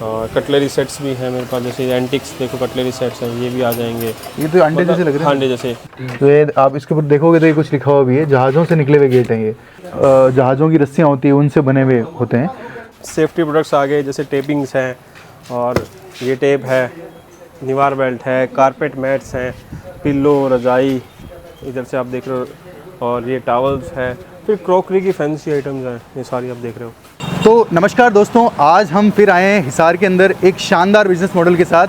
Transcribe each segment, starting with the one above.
और cutlery sets भी हैं मेरे पास, जैसे एंटिक्स देखो कटलरी सेट्स हैं, ये भी आ जाएंगे। ये तो अंडे जैसे लग रहे हैं। अंडे जैसे। तो ये आप इसके ऊपर देखोगे तो ये कुछ लिखा हुआ भी है, जहाज़ों से निकले हुए गेट हैं ये। जहाज़ों की रस्सियाँ होती है उनसे बने हुए होते हैं। सेफ्टी प्रोडक्ट्स आ गए, जैसे टेपिंग्स हैं, और ये टेप है, निवार बेल्ट है, कारपेट मैट्स हैं, पिल्लो, रजाई इधर से आप देख रहे हो, और ये टावल्स है, फिर क्रॉकरी की फैंसी आइटम्स हैं, ये सारी आप देख रहे हो। तो नमस्कार दोस्तों, आज हम फिर आए हैं हिसार के अंदर एक शानदार बिजनेस मॉडल के साथ।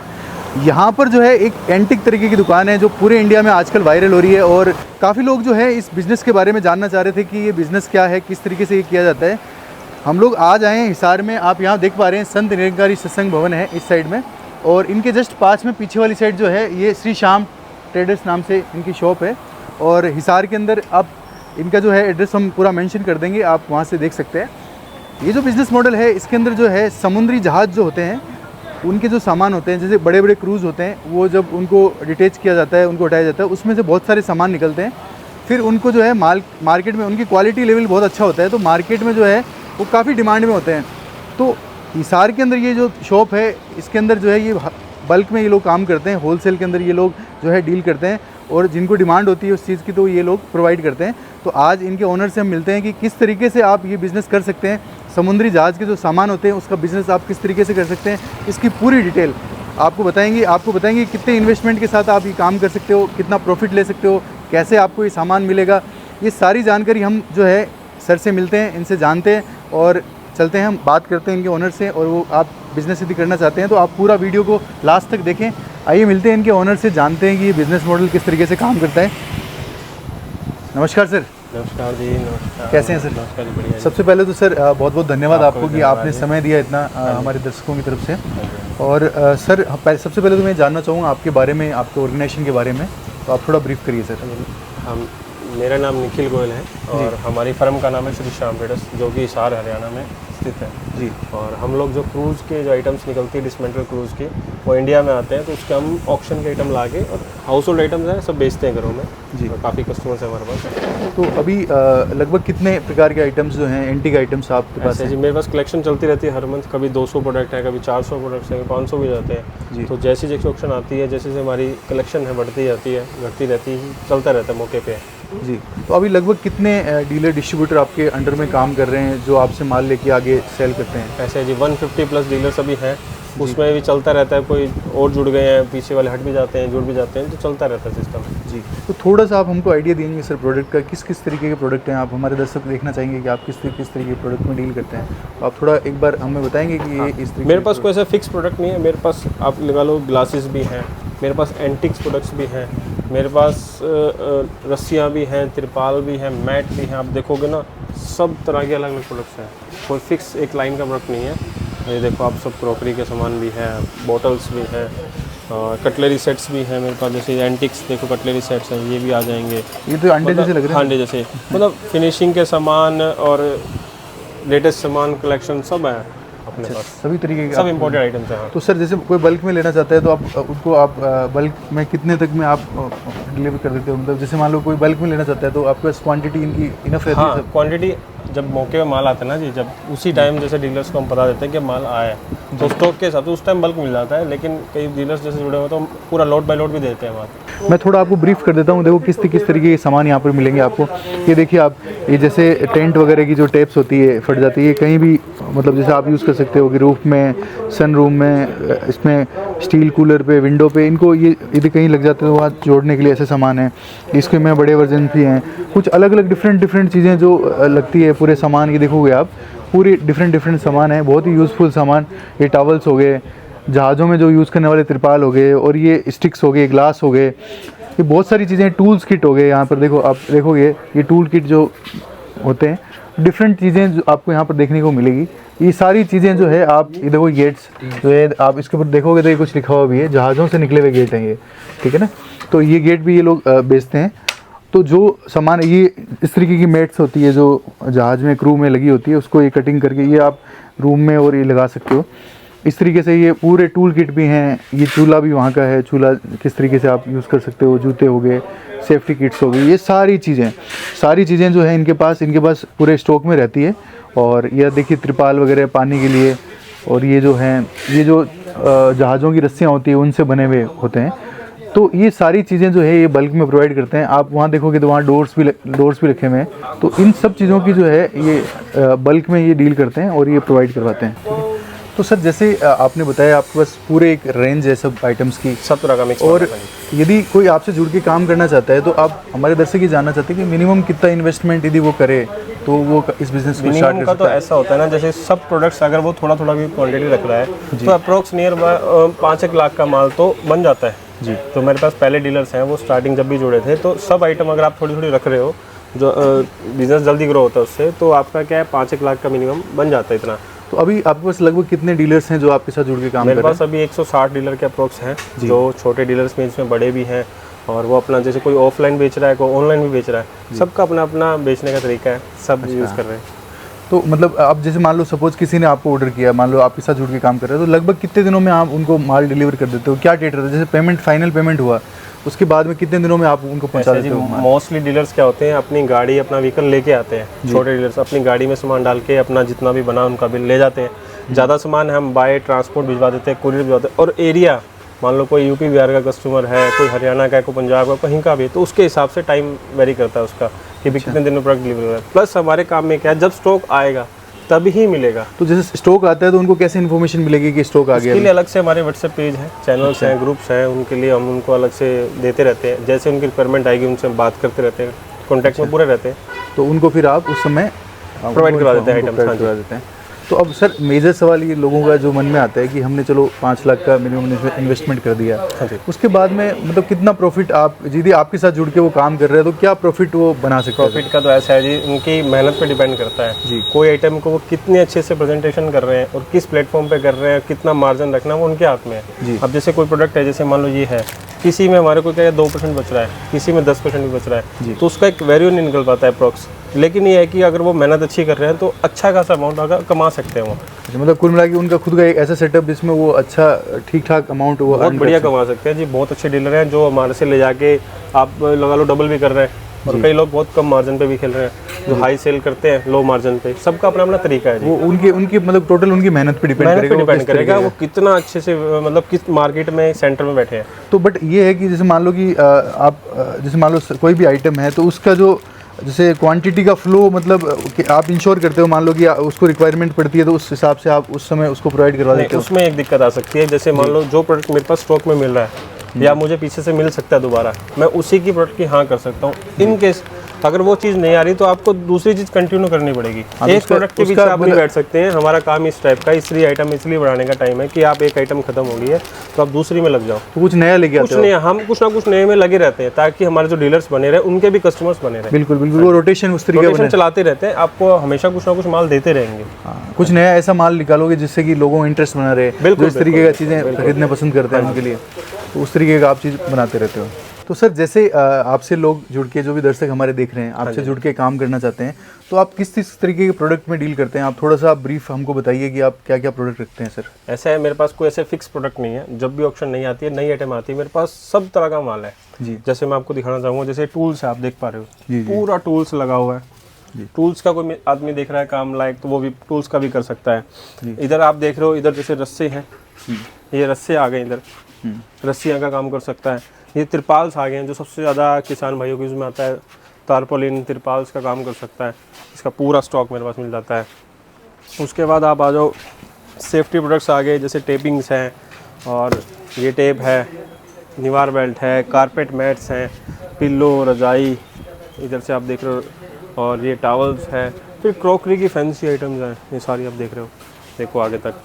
यहाँ पर जो है एक एंटिक तरीके की दुकान है जो पूरे इंडिया में आजकल वायरल हो रही है, और काफ़ी लोग जो है इस बिज़नेस के बारे में जानना चाह रहे थे कि ये बिज़नेस क्या है, किस तरीके से ये किया जाता है। हम लोग आज आए हैं हिसार में। आप यहाँ देख पा रहे हैं संत निरंकारी सत्संग भवन है इस साइड में, और इनके जस्ट पास में पीछे वाली साइड जो है ये श्री श्याम ट्रेडर्स नाम से इनकी शॉप है। और हिसार के अंदर आप इनका जो है एड्रेस हम पूरा मेंशन कर देंगे, आप वहाँ से देख सकते हैं। ये जो बिज़नेस मॉडल है इसके अंदर जो है समुद्री जहाज़ जो होते हैं उनके जो सामान होते हैं, जैसे बड़े बड़े क्रूज़ होते हैं, वो जब उनको डिटेच किया जाता है, उनको उठाया जाता है, उसमें से बहुत सारे सामान निकलते हैं। फिर उनको जो है मार्केट में उनकी क्वालिटी लेवल बहुत अच्छा होता है, तो मार्केट में जो है वो काफ़ी डिमांड में होते हैं। तो हिसार के अंदर ये जो शॉप है इसके अंदर जो है ये बल्क में ये लोग काम करते हैं, होलसेल के अंदर ये लोग जो है डील करते हैं, और जिनको डिमांड होती है उस चीज़ की तो ये लोग प्रोवाइड करते हैं। तो आज इनके ओनर से हम मिलते हैं कि किस तरीके से आप ये बिज़नेस कर सकते हैं, समुद्री जहाज़ के जो सामान होते हैं उसका बिज़नेस आप किस तरीके से कर सकते हैं, इसकी पूरी डिटेल आपको बताएंगे कितने इन्वेस्टमेंट के साथ आप ये काम कर सकते हो, कितना प्रॉफिट ले सकते हो, कैसे आपको ये सामान मिलेगा। ये सारी जानकारी हम जो है सर से मिलते हैं, इनसे जानते हैं और चलते हैं, हम बात करते हैं इनके ओनर से। और वो आप बिज़नेस यदि करना चाहते हैं तो आप पूरा वीडियो को लास्ट तक देखें। आइए मिलते हैं इनके ओनर से, जानते हैं कि ये बिज़नेस मॉडल किस तरीके से काम करता है। नमस्कार सर। नमस्कार जी। नमस्कार। कैसे हैं सर? नमस्कार जी, बढ़िया। सबसे पहले तो सर बहुत बहुत धन्यवाद आपको कि आपने समय दिया इतना हमारे दर्शकों की तरफ से। और सर सबसे पहले तो मैं जानना चाहूँगा आपके बारे में, आपके ऑर्गेनाइजेशन के बारे में, तो आप थोड़ा ब्रीफ करिए सर। हम मेरा नाम निखिल गोयल है और हमारी फर्म का नाम है श्री श्याम ट्रेडर्स, जो कि हिसार हरियाणा में स्थित है जी। और हम लोग जो क्रूज़ के जो आइटम्स निकलती है डिसमेंटल क्रूज़ की, वो इंडिया में आते हैं, तो उसके हम ऑक्शन के आइटम लाके और हाउस होल्ड आइटम्स हैं सब बेचते हैं घरों में जी। और काफ़ी कस्टमर्स हैं हमारे पास। तो अभी लगभग कितने प्रकार के आइटम्स जो हैं, एंटीक आइटम्स आपके पास हैं? जी, मेरे पास कलेक्शन चलती रहती है हर मंथ, कभी 200 प्रोडक्ट है, कभी 400 प्रोडक्ट्स हैं, 500 भी जाते हैं। तो जैसी जैसी ऑक्शन आती है, जैसे हमारी कलेक्शन है बढ़ती जाती है, घटती रहती है, चलता रहता है मौके पे जी। तो अभी लगभग कितने डीलर डिस्ट्रीब्यूटर आपके अंडर में काम कर रहे हैं जो आपसे माल लेके आगे सेल करते हैं? ऐसे जी 150 प्लस डीलर्स अभी हैं, उसमें भी चलता रहता है, कोई और जुड़ गए हैं, पीछे वाले हट भी जाते हैं, जुड़ भी जाते हैं, तो चलता रहता है सिस्टम जी। तो थोड़ा सा आप हमको आइडिया देंगे सर प्रोडक्ट का, किस किस तरीके के प्रोडक्ट हैं आप, हमारे दर्शक देखना चाहेंगे कि आप किस तरीके के प्रोडक्ट में डील करते हैं, तो आप थोड़ा एक बार हमें बताएंगे कि ये इस तरीके। मेरे पास कोई ऐसा फिक्स प्रोडक्ट नहीं है, मेरे पास आप लगा लो ग्लासेस भी हैं, मेरे पास एंटिक्स प्रोडक्ट्स भी हैं, मेरे पास रस्सियाँ भी हैं, तिरपाल भी हैं, मैट भी हैं, आप देखोगे ना सब तरह के अलग अलग प्रोडक्ट्स हैं, कोई फिक्स एक लाइन का प्रोडक्ट नहीं है। ये देखो आप सब क्रॉकरी के सामान भी हैं, बोटल्स भी हैं, कटलरी सेट्स भी हैं मेरे पास, जैसे एंटिक्स देखो कटलरी सेट्स हैं, ये भी आ जाएंगे। ये तो अंडे जैसे लग रहे हैं। अंडे जैसे, मतलब फिनिशिंग के सामान और लेटेस्ट सामान कलेक्शन सब है अपने पास, सभी तरीके के सब इम्पोर्टेड आइटम्स हैं। तो सर जैसे कोई बल्क में लेना चाहता है तो आप उनको बल्क में कितने तक में आप डिलीवर कर देते हो? मतलब जैसे मान लो कोई बल्क में लेना चाहता है तो आपके पास क्वांटिटी इनकी इनफ रहती है? हाँ, क्वांटिटी जब मौके पे माल आता है ना जी, जब उसी टाइम जैसे डीलर्स को हम बता देते हैं कि माल आया है, तो स्टॉक के हिसाब से उस टाइम बल्क मिल जाता है, लेकिन कई डीलर्स जैसे जुड़े हुए तो हम पूरा लोड बाय लोड भी देते हैं माल। मैं थोड़ा आपको ब्रीफ कर देता हूँ। देखो किस तरीके के सामान यहाँ पर मिलेंगे आपको। ये देखिए आप, ये जैसे टेंट वगैरह की जो टेप्स होती है फट जाती है, कहीं भी मतलब जैसे आप यूज़ कर सकते हो कि रूफ में, सन रूम में, इसमें स्टील कूलर पे, विंडो पे, इनको ये यदि कहीं लग जाते हैं तो वहाँ जोड़ने के लिए ऐसे सामान है। इसके में बड़े वर्जन भी हैं, कुछ अलग अलग डिफरेंट चीज़ें जो लगती है पूरे सामान की, देखोगे आप पूरी डिफरेंट सामान है, बहुत ही यूज़फुल सामान। ये टॉवल्स हो गए, जहाज़ों में जो यूज़ करने वाले तिरपाल हो गए, और ये स्टिक्स हो गए, ग्लास हो गए, ये बहुत सारी चीज़ें, टूल्स किट हो गए। यहाँ पर देखो आप देखोगे ये टूल किट जो होते हैं, डिफरेंट चीज़ें जो आपको यहाँ पर देखने को मिलेगी। ये सारी चीज़ें जो है आप ये देखो गेट्स जो है आप इसके ऊपर देखोगे तो ये कुछ लिखा हुआ भी है, जहाज़ों से निकले हुए गेट हैं ये, ठीक है ना। तो ये गेट भी ये लोग बेचते हैं। तो जो सामान ये इस तरीके की मैट्स होती है जो जहाज़ में क्रू में लगी होती है, उसको ये कटिंग करके ये आप रूम में और ये लगा सकते हो। इस तरीके से ये पूरे टूल किट भी हैं। ये चूल्हा भी वहाँ का है, चूल्हा किस तरीके से आप यूज़ कर सकते हो, जूते हो गए, सेफ्टी किट्स हो गई, ये सारी चीज़ें जो है इनके पास पूरे स्टॉक में रहती है। और यह देखिए त्रिपाल वगैरह पानी के लिए, और ये जो हैं, ये जो जहाज़ों की रस्सियाँ होती हैं उनसे बने हुए होते हैं। तो ये सारी चीज़ें जो है ये बल्क में प्रोवाइड करते हैं। आप वहाँ देखोगे तो वहाँ डोर्स भी रखे हुए हैं। तो इन सब चीज़ों की जो है ये बल्क में ये डील करते हैं और ये प्रोवाइड करवाते हैं। तो सर जैसे आपने बताया आपके पास पूरे एक रेंज है सब आइटम्स की, सब तरह का मिक्स। और यदि कोई आपसे जुड़ के काम करना चाहता है तो आप हमारे दर्शक ये जानना चाहते हैं कि मिनिमम कितना इन्वेस्टमेंट यदि वो करे तो वो इस बिजनेस को स्टार्ट कर का सकता तो ऐसा होता है ना, जैसे सब प्रोडक्ट्स अगर वो थोड़ा थोड़ा भी क्वांटिटी रख रहा है तो अप्रोक्स नियर 5-1 लाख का माल तो बन जाता है जी। तो मेरे पास पहले डीलर्स हैं, वो स्टार्टिंग जब भी जुड़े थे, तो सब आइटम अगर आप थोड़ी थोड़ी रख रहे हो, जो बिज़नेस जल्दी ग्रो होता है उससे, तो आपका क्या है 5-1 लाख का मिनिमम बन जाता है इतना। तो अभी आपके पास लगभग कितने डीलर्स हैं जो आपके साथ जुड़ के काम कर मेरे रहे पास अभी 160 डीलर के अप्रोक्स हैं, जो छोटे डीलर्स में, इसमें बड़े भी हैं, और वो अपना जैसे कोई ऑफलाइन बेच रहा है, कोई ऑनलाइन भी बेच रहा है, सबका अपना अपना बेचने का तरीका है, सब यूज़ कर रहे हैं। तो मतलब आप जैसे मान लो सपोज किसी ने आपको ऑर्डर किया, मान लो आपके साथ जुड़ के काम कर रहे हो, तो लगभग कितने दिनों में आप उनको माल डिलीवर कर देते हो? क्या डेट रहता है? जैसे पेमेंट फाइनल पेमेंट हुआ उसके बाद में कितने दिनों में आप उनको पहुंचा देते हो? मोस्टली डीलर्स क्या होते हैं, अपनी गाड़ी अपना व्हीकल लेके आते हैं। छोटे डीलर्स अपनी गाड़ी में सामान डाल के अपना जितना भी बना उनका बिल ले जाते हैं। ज़्यादा सामान हम बाय ट्रांसपोर्ट भिजवा देते हैं, कुरियर भिजवा देते हैं। और एरिया मान लो कोई यूपी बिहार का कस्टमर है, कोई हरियाणा का है, कोई पंजाब का, कहीं का भी, तो उसके हिसाब से टाइम वेरी करता है उसका कि भी कितने दिन में प्रोडक्ट डिलीवर हो रहा है। प्लस हमारे काम में क्या है, जब स्टॉक आएगा तभी ही मिलेगा। तो जैसे स्टॉक आता है तो उनको कैसे इन्फॉर्मेशन मिलेगी कि स्टॉक आ गया? इसके लिए अलग से हमारे व्हाट्सएप पेज है, चैनल्स हैं, ग्रुप्स हैं, उनके लिए हम उनको अलग से देते रहते हैं। जैसे उनकी रिक्वायरमेंट आएगी उनसे हम बात करते रहते हैं, कॉन्टैक्ट में पूरे रहते हैं, तो उनको फिर आप उस समय प्रोवाइड करवा देते हैं आइटम्स। करवा देते हैं। तो अब सर मेजर सवाल ये लोगों का जो मन में आता है कि हमने चलो 5 लाख का मिनिमम इन्वेस्टमेंट कर दिया, उसके बाद में मतलब कितना प्रॉफिट आप यदि आपके साथ जुड़ के वो काम कर रहे हैं तो क्या प्रॉफिट वो बना सकते हैं? प्रॉफिट का तो ऐसा है जी, उनकी मेहनत पे डिपेंड करता है जी। कोई आइटम को वो कितने अच्छे से प्रेजेंटेशन कर रहे हैं और किस प्लेटफॉर्म पे कर रहे हैं, कितना मार्जिन रखना वो उनके हाथ में है जी। अब जैसे कोई प्रोडक्ट है, जैसे मान लो ये है, किसी में हमारे को क्या है 2% बच रहा है, किसी में 10% भी बच रहा है, तो उसका एक वैल्यू नहीं निकल पाता है अप्रोक्स। लेकिन ये है कि अगर वो मेहनत अच्छी कर रहे हैं तो अच्छा खासा अमाउंट अगर कमा सकते हैं वो। मतलब कुल मिला के उनका खुद का एक ऐसा सेटअप जिसमें वो अच्छा ठीक ठाक अमाउंट वो बहुत बढ़िया कमा सकते हैं जी। बहुत अच्छे डीलर हैं जो हमारे से ले जाके आप लगा लो डबल भी कर रहे हैं, और कई लोग बहुत कम मार्जिन पे भी खेल रहे हैं, जो हाई सेल करते हैं लो मार्जिन पे। सबका अपना अपना तरीका है जी। वो उनकी मतलब टोटल उनकी मेहनत पे डिपेंड करेगा वो कितना अच्छे से मतलब किस मार्केट में सेंटर में बैठे हैं। तो बट ये है कि जैसे मान लो कि आप जैसे मान लो कोई भी आइटम है तो उसका जो जैसे क्वांटिटी का फ्लो मतलब कि आप इंश्योर करते हो, मान लो कि उसको रिक्वायरमेंट पड़ती है तो उस हिसाब से आप उस समय उसको प्रोवाइड करवा देते हो। उसमें एक दिक्कत आ सकती है, जैसे मान लो जो प्रोडक्ट मेरे पास स्टॉक में मिल रहा है या मुझे पीछे से मिल सकता है दोबारा, मैं उसी की प्रोडक्ट की हाँ कर सकता हूँ। इन केस अगर वो चीज़ नहीं आ रही तो आपको दूसरी चीज़ कंटिन्यू करनी पड़ेगी। एक प्रोडक्ट के पीछे आप नहीं बैठ सकते हैं। हमारा काम इस टाइप का, इसलिए आइटम इसलिए बढ़ाने का टाइम है कि आप एक आइटम खत्म हो गई है तो आप दूसरी में लग जाओ, तो कुछ नया लेके आते हो। कुछ नहीं, हम कुछ ना कुछ नए में लगे रहते हैं ताकि हमारे जो डीलर्स बने रहे उनके भी कस्टमर्स बने रहे। बिल्कुल बिल्कुल, वो रोटेशन उस तरीके रोटेशन चलाते रहते हैं, आपको हमेशा कुछ ना कुछ माल देते रहेंगे। कुछ नया ऐसा माल निकालोगे जिससे कि लोगों को इंटरेस्ट बना रहे, बिल्कुल इस तरीके का चीज़ें खरीदना पसंद करते हैं उनके लिए, तो उस तरीके का आप चीज़ बनाते रहते हो। तो सर जैसे आपसे लोग जुड़ के, जो भी दर्शक हमारे देख रहे हैं, आपसे जुड़ के काम करना चाहते हैं, तो आप किस तरीके के प्रोडक्ट में डील करते हैं? आप थोड़ा सा ब्रीफ हमको बताइए कि आप क्या क्या प्रोडक्ट रखते हैं सर। ऐसा है, मेरे पास कोई ऐसे फिक्स प्रोडक्ट नहीं है। जब भी ऑप्शन नहीं आती है, नई आइटम आती है, मेरे पास सब तरह का माल है जी। जैसे मैं आपको दिखाना चाहूँगा, जैसे टूल्स है, आप देख पा रहे हो पूरा टूल्स लगा हुआ है। टूल्स का कोई आदमी देख रहा है काम लायक तो वो भी टूल्स का भी कर सकता है। इधर आप देख रहे हो, इधर जैसे रस्से हैं, ये रस्से आ गए, इधर रस्सियाँ का काम कर सकता है। ये तिरपाल्स आ गए हैं जो सबसे ज़्यादा किसान भाइयों के यूज़ में आता है। तारपोलिन तिरपाल्स का काम कर सकता है, इसका पूरा स्टॉक मेरे पास मिल जाता है। उसके बाद आप आ जाओ, सेफ्टी प्रोडक्ट्स आ गए, जैसे टेपिंग्स हैं, और ये टेप है, निवार बेल्ट है, कारपेट मैट्स हैं, पिल्लो, रजाई, इधर से आप देख रहे हो, और ये टावल्स है। फिर क्रॉकरी की फैंसी आइटम्स हैं, ये सारी आप देख रहे हो, देखो आगे तक।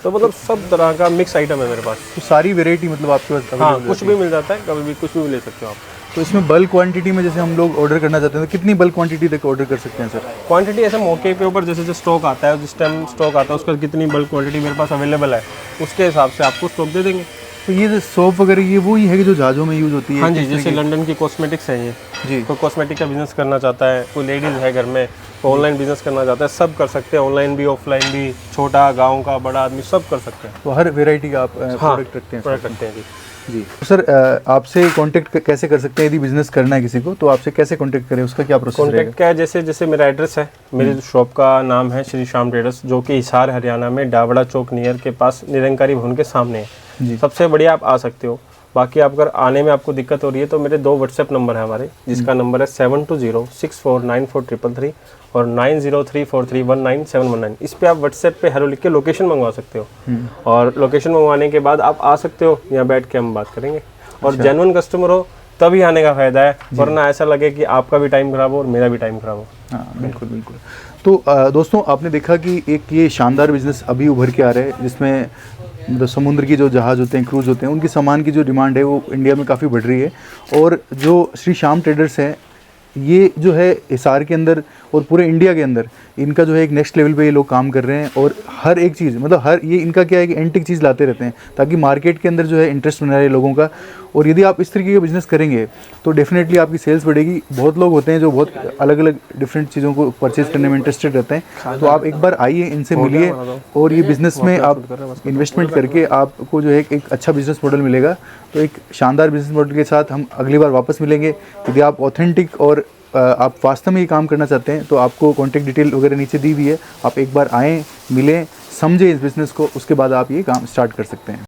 तो मतलब सब तरह का मिक्स आइटम है मेरे पास। तो सारी वेराइटी मतलब आपके पास? हाँ, कुछ भी मिल जाता है, कभी भी कुछ भी ले सकते हो आप। तो इसमें बल्क क्वांटिटी में जैसे हम लोग ऑर्डर करना चाहते हैं तो कितनी बल्क क्वांटिटी तक ऑर्डर कर सकते हैं सर? क्वांटिटी ऐसे मौके पे ऊपर जैसे स्टॉक आता है, जिस टाइम स्टॉक आता है उसका कितनी बल्क क्वांटिटी मेरे पास अवेलेबल है, उसके हिसाब से आपको स्टॉक दे देंगे। तो ये जो सोप वगैरह ये वही है कि जो जहाज़ों में यूज़ होती है? हाँ जी, जैसे लंदन की कॉस्मेटिक्स है ये जी। कोई कॉस्मेटिक का बिजनेस करना चाहता है, कोई लेडीज़ है घर में, तो ऑनलाइन बिजनेस करना चाहता है, सब कर सकते हैं, ऑनलाइन भी ऑफलाइन भी, छोटा गाँव का बड़ा आदमी सब कर सकते हैं। तो हर वेराइटी का आप प्रोडक्ट रखते हैं? प्रोडक्ट रखते हैं जी। जी सर, आपसे कांटेक्ट कैसे कर सकते हैं यदि बिजनेस करना है किसी को, तो आपसे कैसे कांटेक्ट करें, उसका क्या प्रोसेस रहेगा? कॉन्टैक्ट क्या है, जैसे जैसे मेरा एड्रेस है, मेरी शॉप का नाम है श्री श्याम ट्रेडर्स, जो कि हिसार हरियाणा में डावड़ा चौक नियर के पास निरंकारी भवन के सामने है। जी। सबसे बढ़िया आप आ सकते हो। बाकी आप अगर आने में आपको दिक्कत हो रही है तो मेरे 2 व्हाट्सएप नंबर है हमारे, जिसका नंबर है 7206494333 और 9034319719। इस पे आप व्हाट्सएप पे हेलो लिख के लोकेशन मंगवा सकते हो, और लोकेशन मंगवाने के बाद आप आ सकते हो, यहाँ बैठ के हम बात करेंगे। और जेन्युइन कस्टमर हो तभी आने का फायदा है, वरना ऐसा लगे कि आपका भी टाइम खराब हो और मेरा भी टाइम खराब हो। हाँ बिल्कुल बिल्कुल। तो दोस्तों, आपने देखा कि एक ये शानदार बिजनेस अभी उभर के आ रहा है, जिसमें मतलब समुद्र की जो जहाज़ होते हैं, क्रूज़ होते हैं, उनकी सामान की जो डिमांड है वो इंडिया में काफ़ी बढ़ रही है। और जो श्री श्याम ट्रेडर्स हैं, ये जो है हिसार के अंदर और पूरे इंडिया के अंदर इनका जो है एक नेक्स्ट लेवल पे ये लोग काम कर रहे हैं। और हर एक चीज़, मतलब हर ये इनका क्या है कि एंटिक चीज़ लाते रहते हैं, ताकि मार्केट के अंदर जो है इंटरेस्ट बना रहे लोगों का। और यदि आप इस तरीके का बिज़नेस करेंगे तो डेफिनेटली आपकी सेल्स बढ़ेगी। बहुत लोग होते हैं जो बहुत अलग अलग डिफरेंट चीज़ों को परचेज करने में इंटरेस्टेड रहते हैं, तो आप एक बार आइए, इनसे मिलिए, और ये बिज़नेस में आप इन्वेस्टमेंट करके आपको जो है एक अच्छा बिज़नेस मॉडल मिलेगा। तो एक शानदार बिज़नेस मॉडल के साथ हम अगली बार वापस मिलेंगे। यदि आप ऑथेंटिक और आप वास्तव में ये काम करना चाहते हैं तो आपको कॉन्टैक्ट डिटेल वगैरह नीचे दी हुई है, आप एक बार आएँ, मिलें, समझें इस बिज़नेस को, उसके बाद आप ये काम स्टार्ट कर सकते हैं।